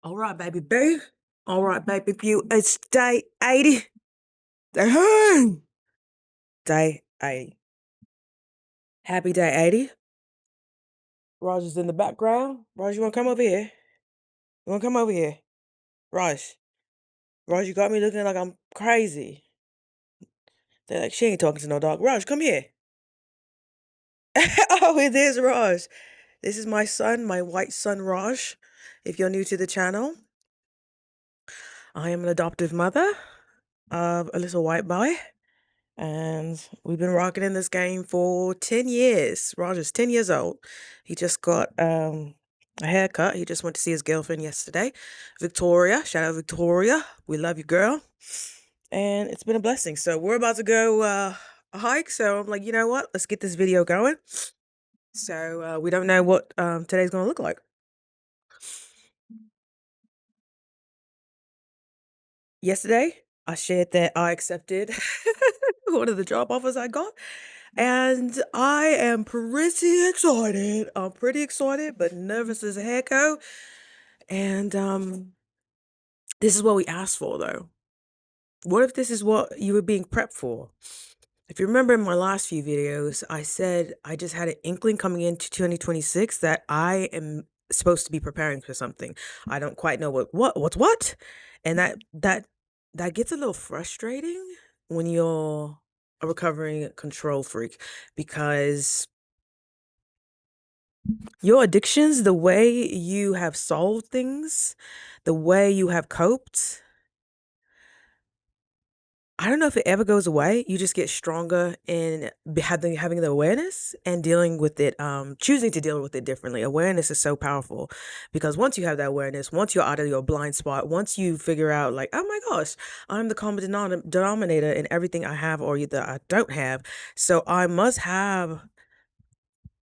All right, baby boo. All right, baby boo. It's day 80. Day 80. Happy day 80. Raj is in the background. Raj, you want to come over here? You want to come over here? Raj. Raj, you got me looking like I'm crazy. They're like, she ain't talking to no dog. Raj, come here. Oh, it is Raj. This is my son, my white son, Raj. If you're new to the channel, I am an adoptive mother of a little white boy. And we've been rocking in this game for 10 years. Roger's 10 years old. He just got a haircut. He just went to see his girlfriend yesterday. Victoria. Shout out Victoria. We love you, girl. And it's been a blessing. So we're about to go a hike. So I'm like, you know what? Let's get this video going. So we don't know what today's going to look like. Yesterday, I shared that I accepted one of the job offers I got. And I am pretty excited. I'm pretty excited, but nervous as a hecko. And this is what we asked for, though. What if this is what you were being prepped for? If you remember in my last few videos, I said I just had an inkling coming into 2026 that I am supposed to be preparing for something. I don't quite know what's what, and that gets a little frustrating when you're a recovering control freak, because your addictions, the way you have solved things, the way you have coped, I don't know if it ever goes away. You just get stronger in having the awareness and dealing with it, choosing to deal with it differently. Awareness is so powerful, because once you have that awareness, once you're out of your blind spot, once you figure out like, oh my gosh, I'm the common denominator in everything I have or that I don't have. So I must have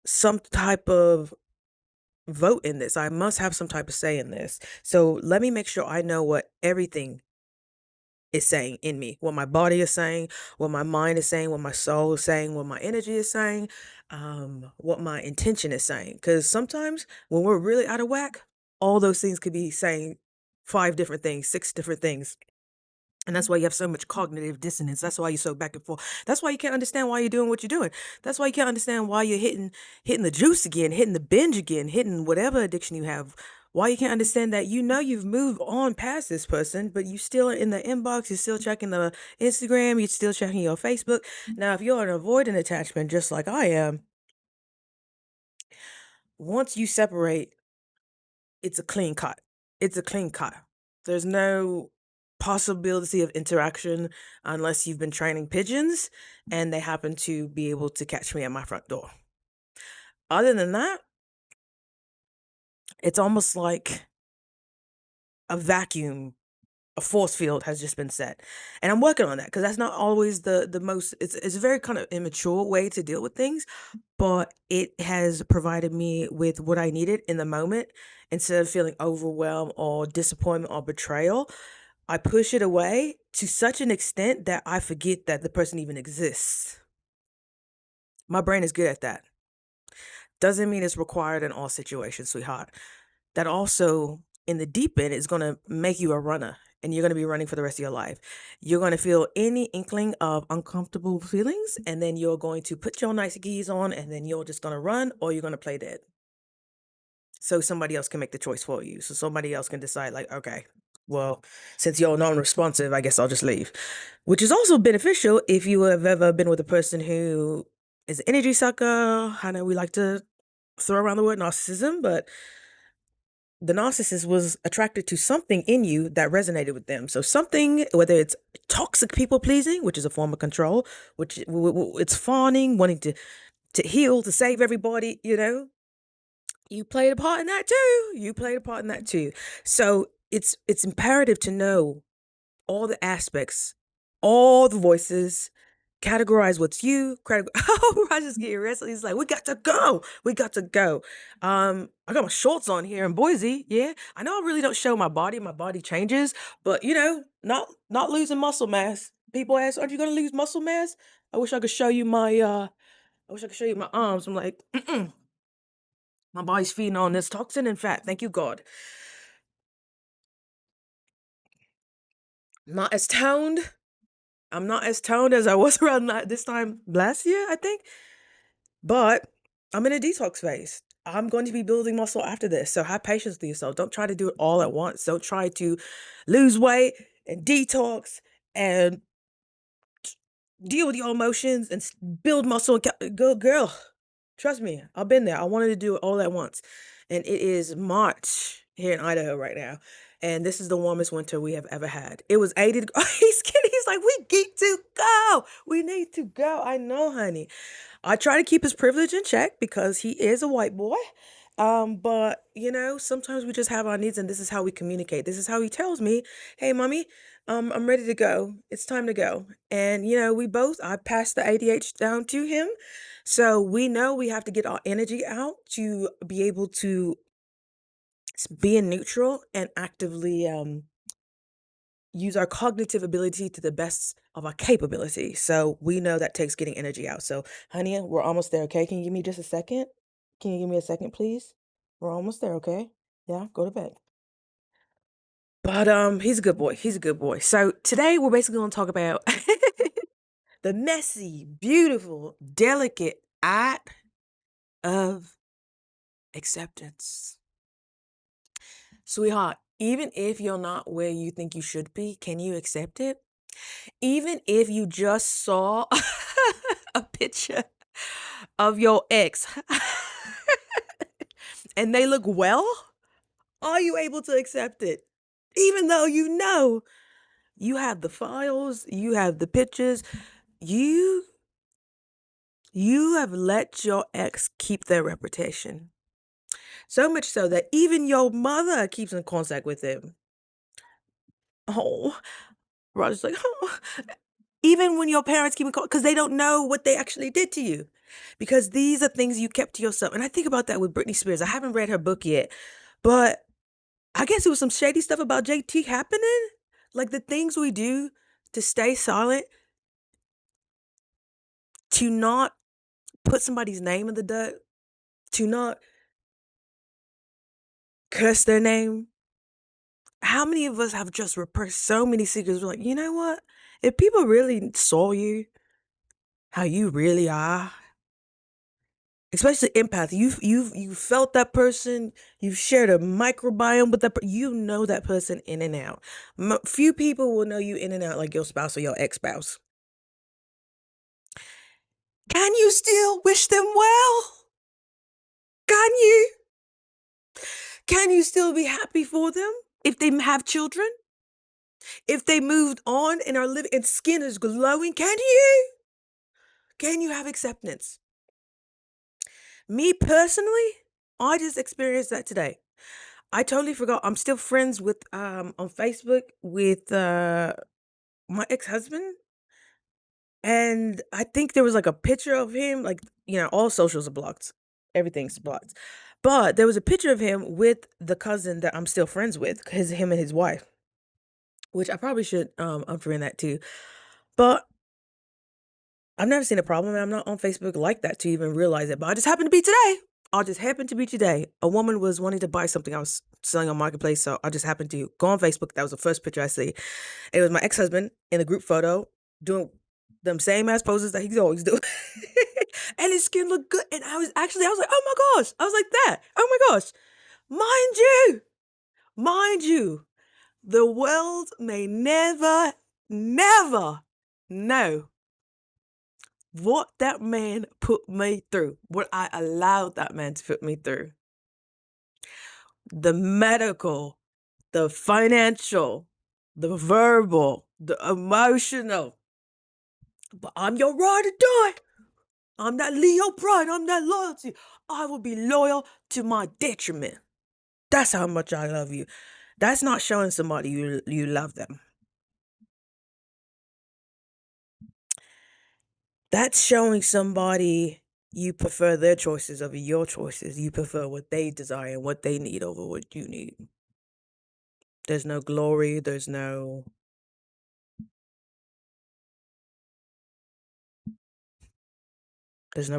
some type of vote in this. I must have some type of say in this. So let me make sure I know what everything is saying in me, what my body is saying, what my mind is saying, what my soul is saying, what my energy is saying, what my intention is saying. Because sometimes when we're really out of whack, all those things could be saying 5 different things, 6 different things. And that's why you have so much cognitive dissonance. That's why you're so back and forth. That's why you can't understand why you're doing what you're doing. That's why you can't understand why you're hitting the juice again, hitting the binge again, hitting whatever addiction you have. Why you can't understand that you've moved on past this person, but you still are in the inbox, you're still checking the Instagram, you're still checking your Facebook. Now, if you're an avoidant attachment, just like I am, once you separate, it's a clean cut. It's a clean cut. There's no possibility of interaction unless you've been training pigeons and they happen to be able to catch me at my front door. Other than that, it's almost like a vacuum, a force field has just been set. And I'm working on that, because that's not always the most, it's a very kind of immature way to deal with things, but it has provided me with what I needed in the moment. Instead of feeling overwhelmed or disappointment or betrayal, I push it away to such an extent that I forget that the person even exists. My brain is good at that. Doesn't mean it's required in all situations, sweetheart. That also, in the deep end, is going to make you a runner, and you're going to be running for the rest of your life. You're going to feel any inkling of uncomfortable feelings, and then you're going to put your nice geese on, and then you're just going to run, or you're going to play dead. So somebody else can make the choice for you. So somebody else can decide, like, okay, well, since you're non-responsive, I guess I'll just leave. Which is also beneficial if you have ever been with a person who is an energy sucker. I know we like to throw around the word narcissism, but the narcissist was attracted to something in you that resonated with them. So something, whether it's toxic people pleasing, which is a form of control, which it's fawning, wanting to heal, to save everybody, you played a part in that too. You played a part in that too. So it's imperative to know all the aspects, all the voices, categorize what's you. Oh, Roger's getting restless. He's like, we got to go. We got to go. I got my shorts on here in Boise. Yeah, I know I really don't show my body. My body changes, but not losing muscle mass. People ask, "Aren't you going to lose muscle mass?" I wish I could show you my. I wish I could show you my arms. I'm like, my body's feeding on this toxin and fat. Thank you, God. Not as toned. I'm not as toned as I was around this time last year, I think. But I'm in a detox phase. I'm going to be building muscle after this. So have patience with yourself. Don't try to do it all at once. Don't try to lose weight and detox and deal with your emotions and build muscle. Go, girl. Trust me, I've been there. I wanted to do it all at once. And it is March here in Idaho right now. And this is the warmest winter we have ever had. It was 80 degrees. He's kidding. He's like, we need to go. We need to go. I know, honey. I try to keep his privilege in check because he is a white boy. But sometimes we just have our needs, and this is how we communicate. This is how he tells me, "Hey, mommy, I'm ready to go. It's time to go." And I passed the ADH down to him, so we know we have to get our energy out to be able to be in neutral and actively use our cognitive ability to the best of our capability. So we know that takes getting energy out. So, honey, we're almost there, okay? Can you give me just a second? Can you give me a second, please? We're almost there, okay? Yeah, go to bed. But he's a good boy. He's a good boy. So today we're basically gonna talk about the messy, beautiful, delicate art of acceptance. Sweetheart, even if you're not where you think you should be, can you accept it? Even if you just saw a picture of your ex and they look well, are you able to accept it? Even though you have the files, you have the pictures, you you have let your ex keep their reputation. So much so that even your mother keeps in contact with him. Oh, Roger's like, oh. Even when your parents keep in contact, because they don't know what they actually did to you. Because these are things you kept to yourself. And I think about that with Britney Spears. I haven't read her book yet, but I guess it was some shady stuff about JT happening. Like the things we do to stay silent, to not put somebody's name in the dirt, to not curse their name. How many of us have just repressed so many secrets? We're like, you know what? If people really saw you, how you really are, especially empath, you've felt that person, you've shared a microbiome with you know that person in and out. Few people will know you in and out like your spouse or your ex-spouse. Can you still wish them well? Can you? Can you still be happy for them if they have children? If they moved on and are living and skin is glowing, can you? Can you have acceptance? Me personally, I just experienced that today. I totally forgot. I'm still friends with on Facebook with my ex-husband, and I think there was like a picture of him, like all socials are blocked. Everything's blocked. But there was a picture of him with the cousin that I'm still friends with, him and his wife, which I probably should unfriend that too. But I've never seen a problem, and I'm not on Facebook like that to even realize it. But I just happened to be today. I just happened to be today. A woman was wanting to buy something I was selling on Marketplace, so I just happened to go on Facebook. That was the first picture I see. It was my ex-husband in a group photo doing them same ass poses that he's always doing. And his skin looked good. And I was like, oh my gosh. I was like that. Oh my gosh. Mind you, the world may never, never know what that man put me through, what I allowed that man to put me through. The medical, the financial, the verbal, the emotional. But I'm your ride or die. I'm that Leo pride. I'm that loyalty. I will be loyal to my detriment. That's how much I love you. That's not showing somebody you love them. That's showing somebody you prefer their choices over your choices. You prefer what they desire and what they need over what you need. There's no glory. There's no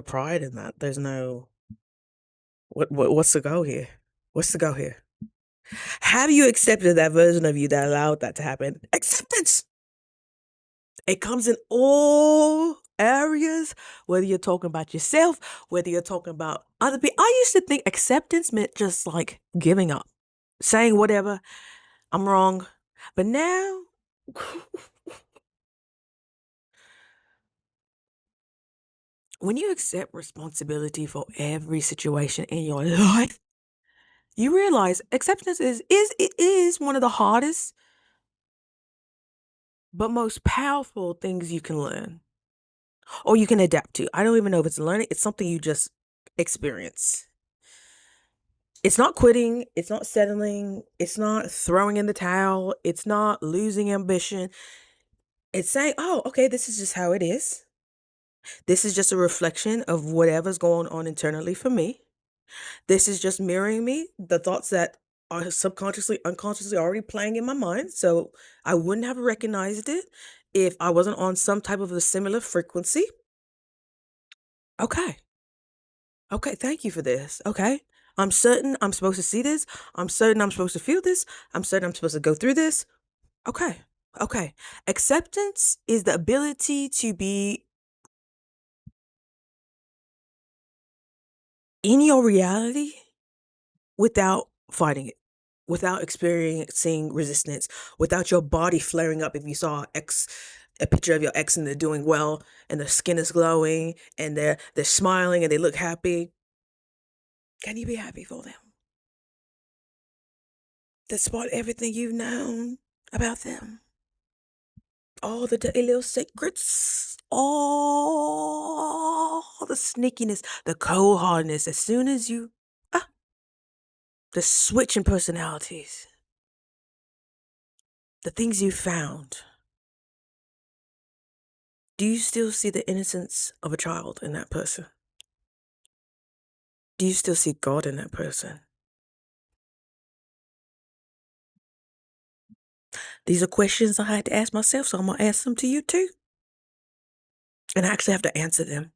pride in that. There's no what's the go here? What's the go here? Have you accepted that version of you that allowed that to happen? Acceptance. It comes in all areas, whether you're talking about yourself, whether you're talking about other people. I used to think acceptance meant just like giving up, saying whatever, I'm wrong. But now, when you accept responsibility for every situation in your life, you realize acceptance is one of the hardest but most powerful things you can learn or you can adapt to. I don't even know if it's learning, it's something you just experience. It's not quitting, it's not settling, it's not throwing in the towel, it's not losing ambition. It's saying, oh, okay, this is just how it is. This is just a reflection of whatever's going on internally for me. This is just mirroring me, the thoughts that are subconsciously, unconsciously already playing in my mind. So I wouldn't have recognized it if I wasn't on some type of a similar frequency. Okay. Okay. Thank you for this. Okay. I'm certain I'm supposed to see this. I'm certain I'm supposed to feel this. I'm certain I'm supposed to go through this. Okay. Okay. Acceptance is the ability to be in your reality without fighting it, without experiencing resistance, without your body flaring up if you saw a picture of your ex and they're doing well and their skin is glowing and they're smiling and they look happy. Can you be happy for them? Despite everything you've known about them. All the dirty little secrets, all the sneakiness, the cold hardness. As soon as you, the switch in personalities, the things you found. Do you still see the innocence of a child in that person? Do you still see God in that person? These are questions I had to ask myself, so I'm going to ask them to you too. And I actually have to answer them,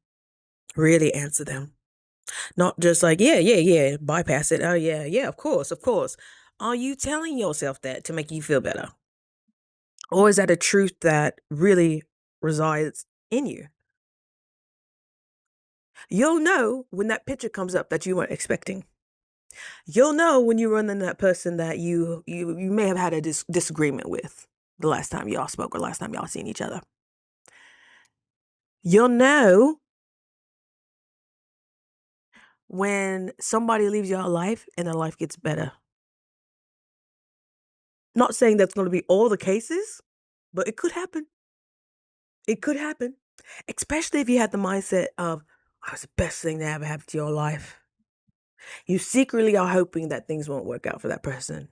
really answer them. Not just like, yeah, bypass it. Oh, yeah, of course, of course. Are you telling yourself that to make you feel better? Or is that a truth that really resides in you? You'll know when that picture comes up that you weren't expecting. You'll know when you run into that person that you may have had a disagreement with the last time y'all spoke or last time y'all seen each other. You'll know when somebody leaves your life and their life gets better. Not saying that's going to be all the cases, but it could happen. It could happen. Especially if you had the mindset of, oh, it's the best thing that ever happened to your life. You secretly are hoping that things won't work out for that person.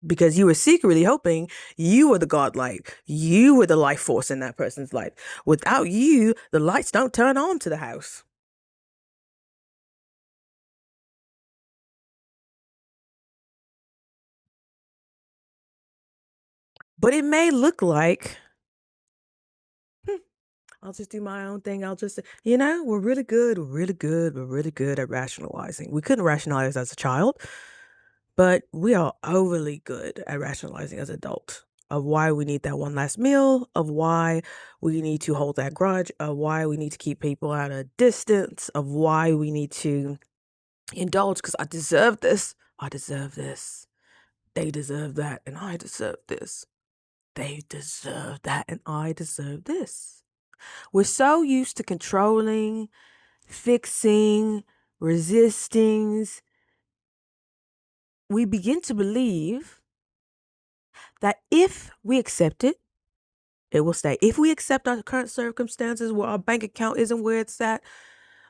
Because you were secretly hoping you were the godlight. You were the life force in that person's life. Without you, the lights don't turn on to the house. But it may look like, I'll just do my own thing. I'll just, we're really good. We're really good. We're really good at rationalizing. We couldn't rationalize as a child, but we are overly good at rationalizing as adults of why we need that one last meal, of why we need to hold that grudge, of why we need to keep people at a distance, of why we need to indulge because I deserve this. I deserve this. They deserve that, and I deserve this. They deserve that, and I deserve this. We're so used to controlling, fixing, resisting. We begin to believe that if we accept it, it will stay. If we accept our current circumstances where our bank account isn't where it's at,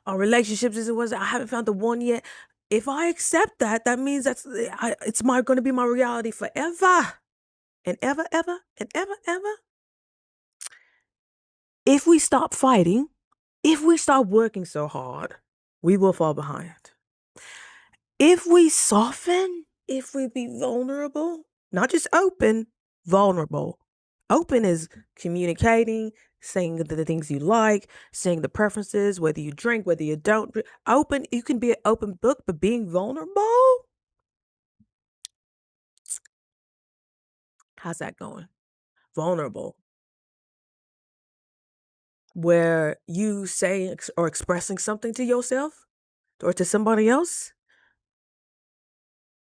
our relationships isn't where it's at, I haven't found the one yet. If I accept that, that means it's going to be my reality forever and ever, ever, and ever, ever. If we stop fighting, if we stop working so hard, we will fall behind. If we soften, if we be vulnerable, not just open, vulnerable. Open is communicating, saying the things you like, saying the preferences, whether you drink, whether you don't. Open, you can be an open book, but being vulnerable, How's that going? Vulnerable, where you say or expressing something to yourself or to somebody else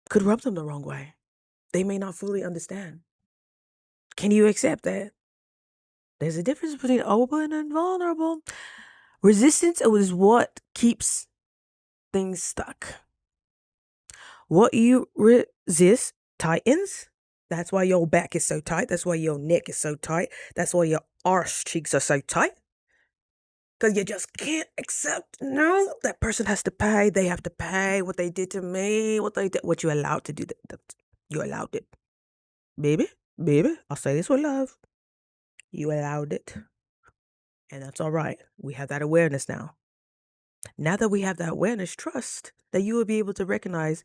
could rub them the wrong way. They may not fully understand. Can you accept that? There's a difference between open and vulnerable. Resistance is what keeps things stuck. What you resist tightens. That's why your back is so tight. That's why your neck is so tight. That's why your arse cheeks are so tight. Because you just can't accept, no, that person has to pay. They have to pay what they did to me, what you allowed to do. You allowed it. Baby, I'll say this with love. You allowed it. And that's all right. We have that awareness now. Now that we have that awareness, trust that you will be able to recognize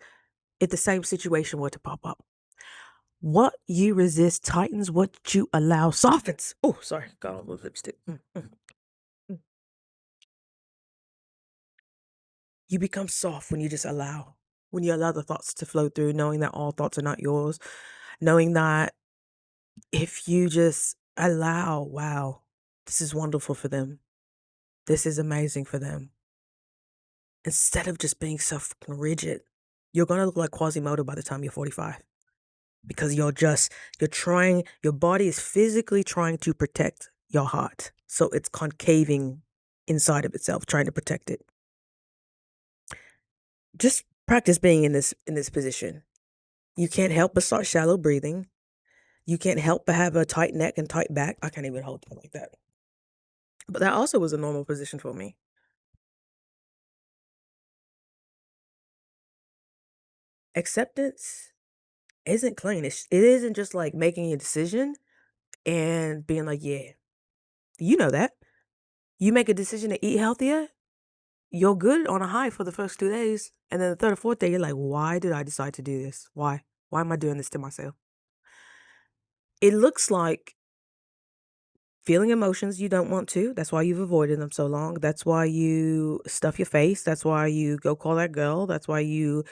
if the same situation were to pop up. What you resist tightens, what you allow softens. Oh, sorry, got on with lipstick. You become soft when you just allow. When you allow the thoughts to flow through, knowing that all thoughts are not yours, knowing that if you just allow, wow, this is wonderful for them. This is amazing for them. Instead of just being so fucking rigid, you're going to look like Quasimodo by the time you're 45. Because your body is physically trying to protect your heart. So it's concaving inside of itself, trying to protect it. Just practice being in this position. You can't help but start shallow breathing. You can't help but have a tight neck and tight back. I can't even hold it like that. But that also was a normal position for me. Acceptance isn't clean. It isn't just like making a decision and being like, yeah, you know that. You make a decision to eat healthier, you're good on a high for the first 2 days. And then the third or fourth day, you're like, why did I decide to do this? Why? Why am I doing this to myself? It looks like feeling emotions you don't want to. That's why you've avoided them so long. That's why you stuff your face. That's why you go call that girl. That's why you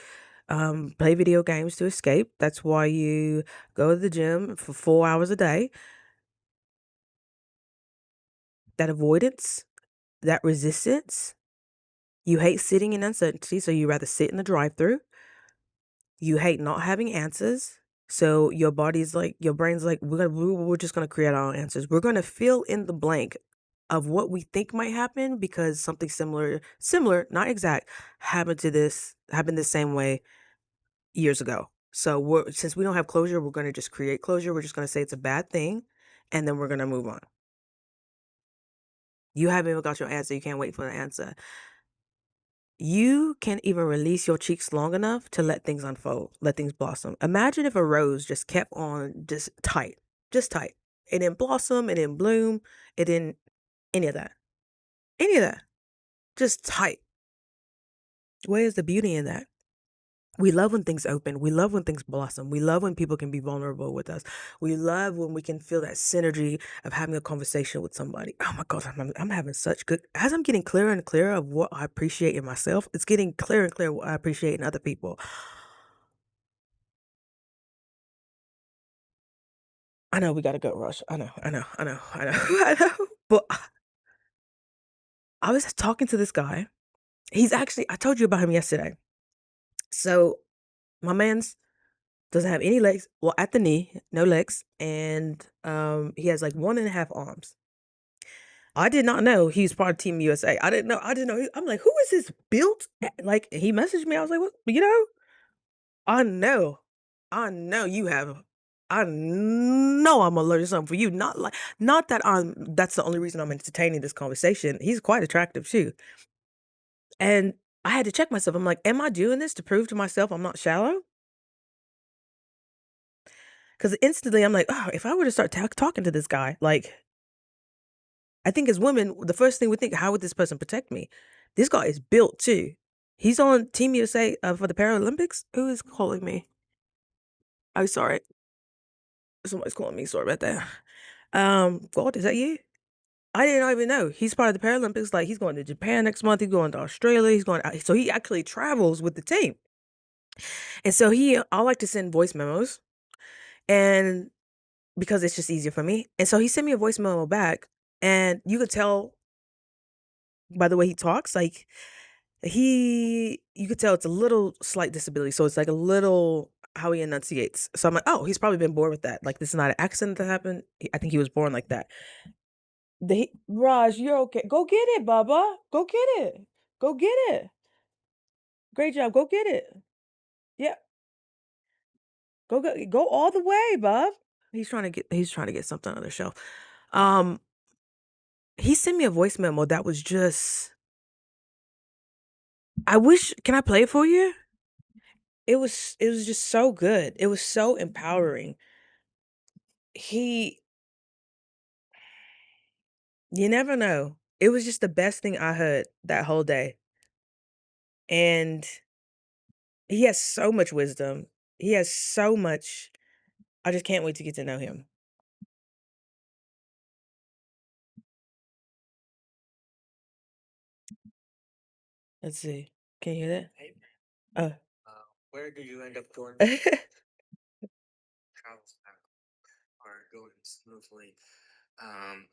play video games to escape. That's why you go to the gym for 4 hours a day. That avoidance, that resistance. You hate sitting in uncertainty, so you rather sit in the drive-through. You hate not having answers. So your body's like, your brain's like, we're just gonna create our own answers. We're gonna fill in the blank of what we think might happen because something similar, not exact, happened the same way years ago. So since we don't have closure, we're gonna just create closure. We're just gonna say it's a bad thing, and then we're gonna move on. You haven't even got your answer. You can't wait for the answer. You can't even release your cheeks long enough to let things unfold, let things blossom. Imagine if a rose just kept on just tight. It didn't blossom, it didn't bloom, it didn't any of that. Any of that. Just tight. Where's the beauty in that? We love when things open. We love when things blossom. We love when people can be vulnerable with us. We love when we can feel that synergy of having a conversation with somebody. Oh my God, I'm having such good, as I'm getting clearer and clearer of what I appreciate in myself, it's getting clearer and clearer what I appreciate in other people. I know we gotta go, Rush. I know. I know. But I was talking to this guy. I told you about him yesterday. So my man's doesn't have any legs. Well, at the knee, no legs. And he has like 1.5 arms. I did not know he was part of Team USA. I didn't know. I'm like, who is this built? Like, he messaged me. I was like, what? I know you have. I know I'm gonna learn something for you. Not that that's the only reason I'm entertaining this conversation. He's quite attractive too. And I had to check myself. I'm like, am I doing this to prove to myself I'm not shallow? Because instantly I'm like, oh, if I were to start talking to this guy, like, I think as women, the first thing we think, how would this person protect me? This guy is built too. He's on Team USA for the Paralympics. Who is calling me? I'm sorry. Somebody's calling me. Sorry about that. God, is that you? I didn't even know. He's part of the Paralympics. Like, he's going to Japan next month. He's going to Australia. He's going out. So he actually travels with the team. And so I like to send voice memos. And because it's just easier for me. And so he sent me a voice memo back, and you could tell by the way he talks, like you could tell it's a little slight disability. So it's like a little how he enunciates. So I'm like, oh, he's probably been born with that. Like this is not an accident that happened. I think he was born like that. Raj, you're okay. Go get it, Baba. Go get it. Go get it. Great job. Go get it. Yeah. Go all the way, Bob. He's trying to get something on the shelf. Um, he sent me a voice memo that was just I wish can I play it for you? It was just so good. It was so empowering. He You never know. It was just the best thing I heard that whole day. And he has so much wisdom. He has so much. I just can't wait to get to know him. Let's see. Can you hear Hey, that? Uh. where did you end up going? Travels back are going smoothly.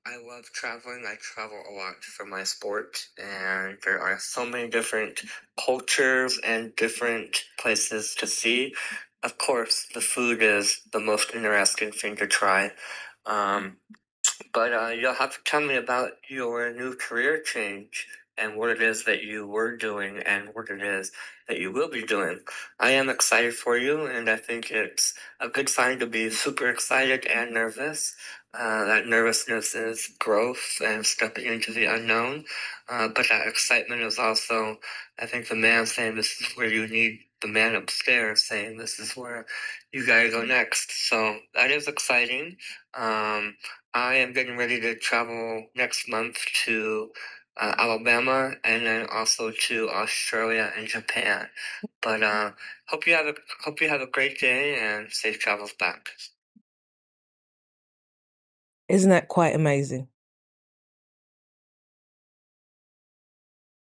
I love traveling. I travel a lot for my sport, and there are so many different cultures and different places to see. Of course, the food is the most interesting thing to try. Um, but you'll have to tell me about your new career change and what it is that you were doing and what it is that you will be doing. I am excited for you, and I think it's a good sign to be super excited and nervous. That nervousness is growth and stepping into the unknown. But that excitement is also, I think, the man saying this is where you need the man upstairs saying this is where you gotta go next. So that is exciting. Um, I am getting ready to travel next month to Alabama and then also to Australia and Japan. But hope you have a hope you have a great day and safe travels back. Isn't that quite amazing?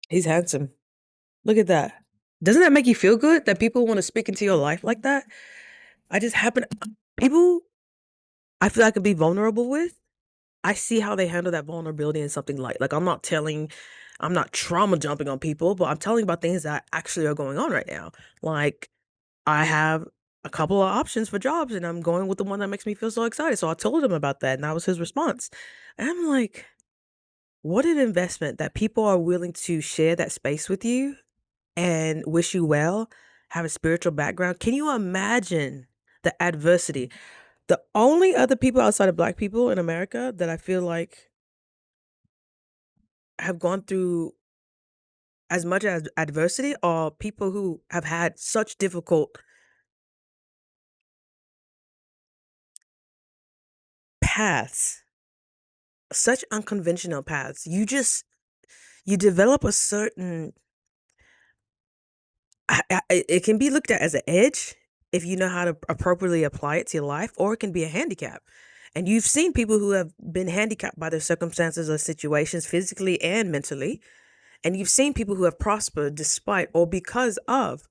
He's handsome. Look at that. Doesn't that make you feel good that people want to speak into your life like that? I just happen people I feel I could be vulnerable with. I see how they handle that vulnerability in something like I'm not trauma jumping on people, but I'm telling about things that actually are going on right now. Like I have a couple of options for jobs and I'm going with the one that makes me feel so excited. So I told him about that and that was his response. And I'm like, what an investment that people are willing to share that space with you and wish you well, have a spiritual background. Can you imagine the adversity? The only other people outside of black people in America that I feel like have gone through as much as adversity are people who have had such difficult paths, such unconventional paths. You develop a certain it can be looked at as an edge if you know how to appropriately apply it to your life, or it can be a handicap. And you've seen people who have been handicapped by their circumstances or situations physically and mentally. And you've seen people who have prospered despite or because of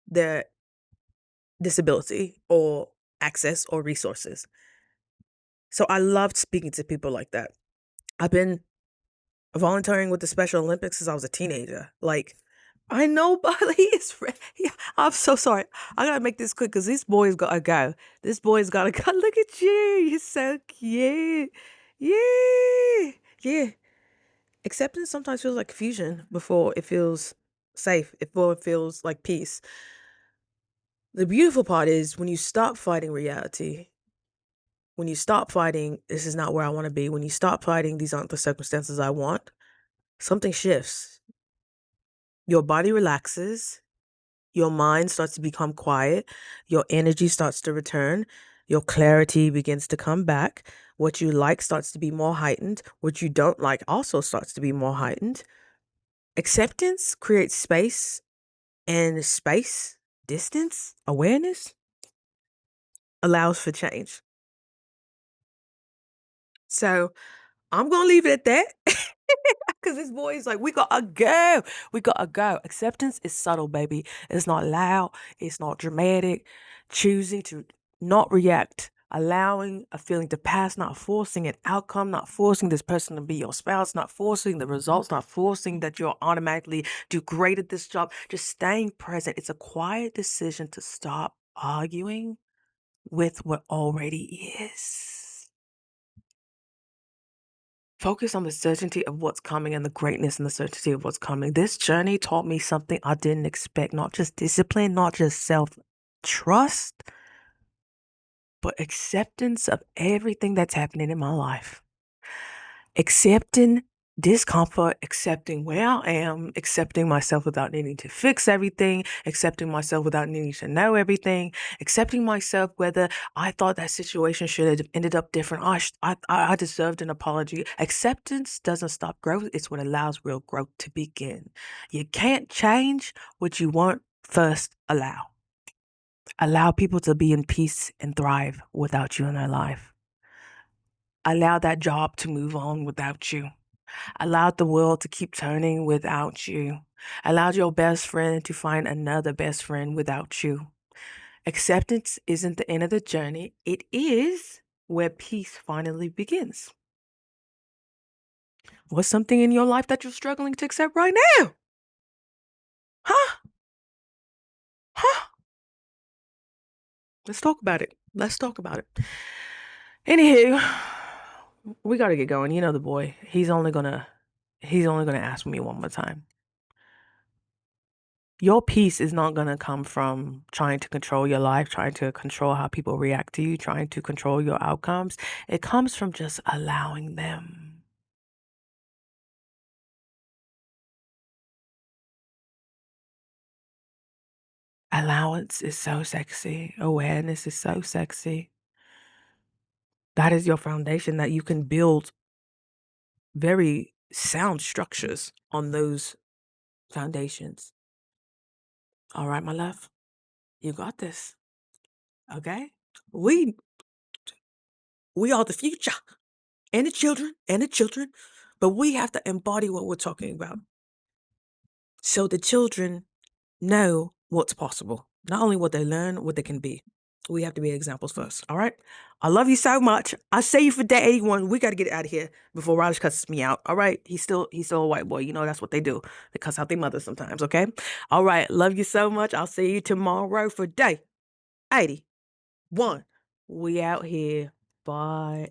their disability or access or resources. So I loved speaking to people like that. I've been volunteering with the Special Olympics since I was a teenager. Like, I know, but I'm so sorry. I gotta make this quick because this boy's gotta go. This boy's gotta go. Look at you. You're so cute. Yeah. Yeah. Acceptance sometimes feels like confusion before it feels safe, before it feels like peace. The beautiful part is when you stop fighting reality, when you stop fighting, this is not where I want to be, when you stop fighting, these aren't the circumstances I want, something shifts. Your body relaxes, your mind starts to become quiet, your energy starts to return, your clarity begins to come back. What you like starts to be more heightened, what you don't like also starts to be more heightened. Acceptance creates space, and space, distance, awareness allows for change. So I'm gonna leave it at that. Because this boy is like, we gotta go. We gotta go. Acceptance is subtle, baby. It's not loud. It's not dramatic. Choosing to not react Allowing a feeling to pass, not forcing an outcome, not forcing this person to be your spouse, not forcing the results, not forcing that you'll automatically do great at this job. Just staying present. It's a quiet decision to stop arguing with what already is. Focus on the certainty of what's coming and the greatness and the certainty of what's coming. This journey taught me something I didn't expect, not just discipline, not just self-trust, but acceptance of everything that's happening in my life. Accepting discomfort, accepting where I am, accepting myself without needing to fix everything, accepting myself without needing to know everything, accepting myself whether I thought that situation should have ended up different. I deserved an apology. Acceptance doesn't stop growth. It's what allows real growth to begin. You can't change what you won't first allow. Allow people to be in peace and thrive without you in their life. Allow that job to move on without you. Allowed the world to keep turning without you. Allowed your best friend to find another best friend without you. Acceptance isn't the end of the journey. It is where peace finally begins. What's something in your life that you're struggling to accept right now? Huh? Huh? Let's talk about it. Let's talk about it. Anywho, we gotta get going. You know the boy. He's only gonna ask me one more time. Your peace is not going to come from trying to control your life, trying to control how people react to you, trying to control your outcomes. It comes from just allowing them. Allowance is so sexy. Awareness is so sexy. That is your foundation that you can build very sound structures on those foundations. All right, my love, you got this. Okay? We we are the future and the children, but we have to embody what we're talking about. So the children know what's possible. Not only what they learn, what they can be. We have to be examples first. All right. I love you so much. I say you for day 81. We got to get out of here before Raj cusses me out. All right. He's still a white boy. You know, that's what they do. They cuss out their mother sometimes. Okay. All right. Love you so much. I'll see you tomorrow for day 81. We out here. Bye.